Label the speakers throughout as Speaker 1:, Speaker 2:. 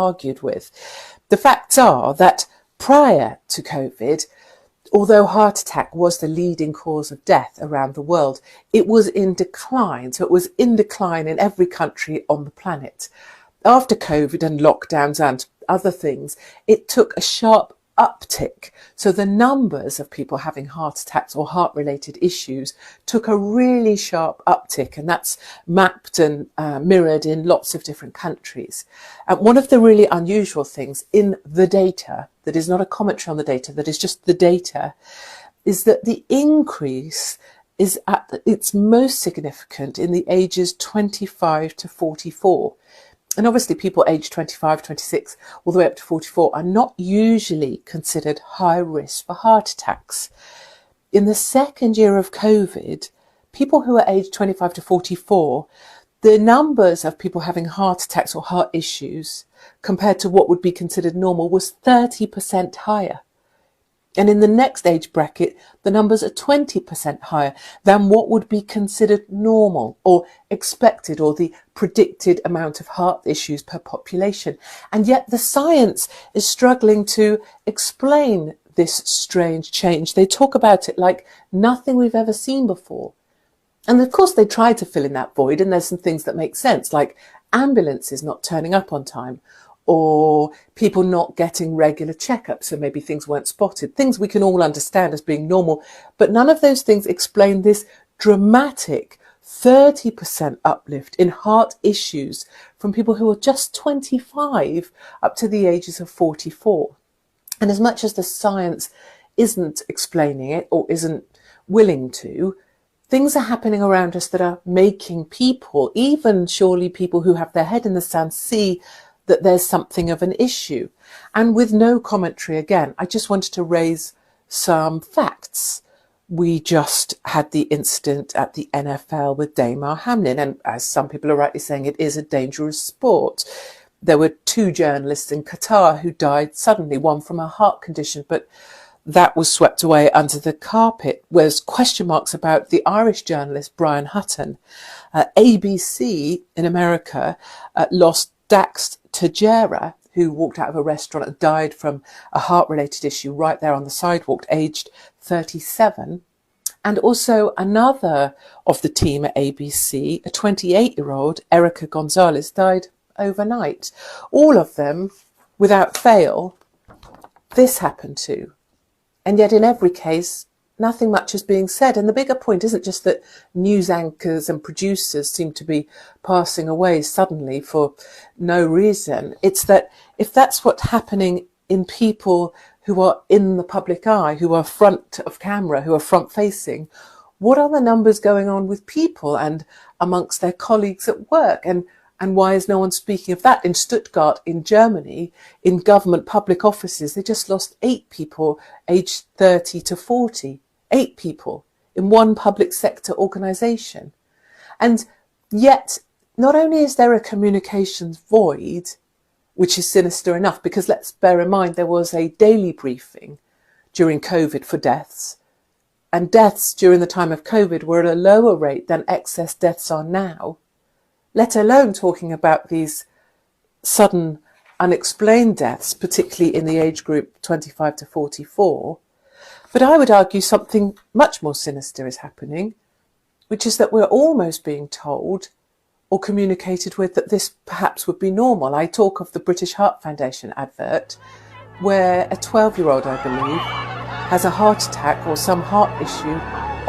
Speaker 1: argued with. The facts are that prior to COVID, although heart attack was the leading cause of death around the world, it was in decline. So it was in decline in every country on the planet. After COVID and lockdowns and other things, it took a sharp uptick. So the numbers of people having heart attacks or heart-related issues took a really sharp uptick, and that's mapped and mirrored in lots of different countries. And one of the really unusual things in the data, that is not a commentary on the data, that is just the data, is that the increase is at its most significant in the ages 25 to 44. And obviously people aged 25, 26, all the way up to 44 are not usually considered high risk for heart attacks. In the second year of COVID, people who are aged 25 to 44, the numbers of people having heart attacks or heart issues compared to what would be considered normal was 30% higher. And in the next age bracket, the numbers are 20% higher than what would be considered normal or expected, or the predicted amount of heart issues per population. And yet the science is struggling to explain this strange change. They talk about it like nothing we've ever seen before. And of course they try to fill in that void, and there's some things that make sense, like ambulances not turning up on time, or people not getting regular checkups, so maybe things weren't spotted, things we can all understand as being normal. But none of those things explain this dramatic 30% uplift in heart issues from people who are just 25 up to the ages of 44. And as much as the science isn't explaining it or isn't willing to, things are happening around us that are making people, even surely people who have their head in the sand, see that there's something of an issue. And with no commentary again, I just wanted to raise some facts. We just had the incident at the NFL with Damar Hamlin, and as some people are rightly saying, it is a dangerous sport. There were 2 journalists in Qatar who died suddenly, one from a heart condition, but that was swept away under the carpet. There's question marks about the Irish journalist Brian Hutton. ABC in America lost Dax Tejera, who walked out of a restaurant and died from a heart-related issue right there on the sidewalk, aged 37. And also another of the team at ABC, a 28-year-old, Erica Gonzalez, died overnight. All of them, without fail, this happened to. And yet in every case, nothing much is being said. And the bigger point isn't just that news anchors and producers seem to be passing away suddenly for no reason. It's that if that's what's happening in people who are in the public eye, who are front of camera, who are front facing, what are the numbers going on with people and amongst their colleagues at work? And why is no one speaking of that? In Stuttgart, in Germany, in government public offices, they just lost 8 people aged 30 to 40. 8 people in one public sector organisation. And yet, not only is there a communications void, which is sinister enough, because let's bear in mind there was a daily briefing during COVID for deaths, and deaths during the time of COVID were at a lower rate than excess deaths are now, let alone talking about these sudden unexplained deaths, particularly in the age group 25 to 44. But I would argue something much more sinister is happening, which is that we're almost being told or communicated with that this perhaps would be normal. I talk of the British Heart Foundation advert where a 12-year-old, I believe, has a heart attack or some heart issue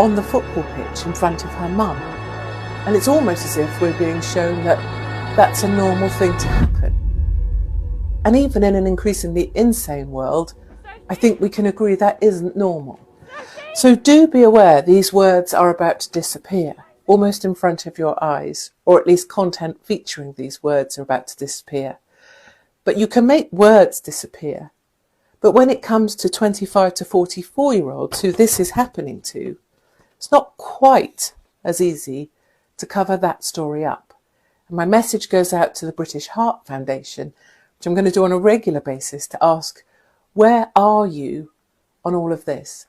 Speaker 1: on the football pitch in front of her mum. And it's almost as if we're being shown that that's a normal thing to happen. And even in an increasingly insane world, I think we can agree that isn't normal. So do be aware these words are about to disappear, almost in front of your eyes, or at least content featuring these words are about to disappear. But you can make words disappear. But when it comes to 25 to 44-year-olds who this is happening to, it's not quite as easy to cover that story up. And my message goes out to the British Heart Foundation, which I'm going to do on a regular basis, to ask, where are you on all of this?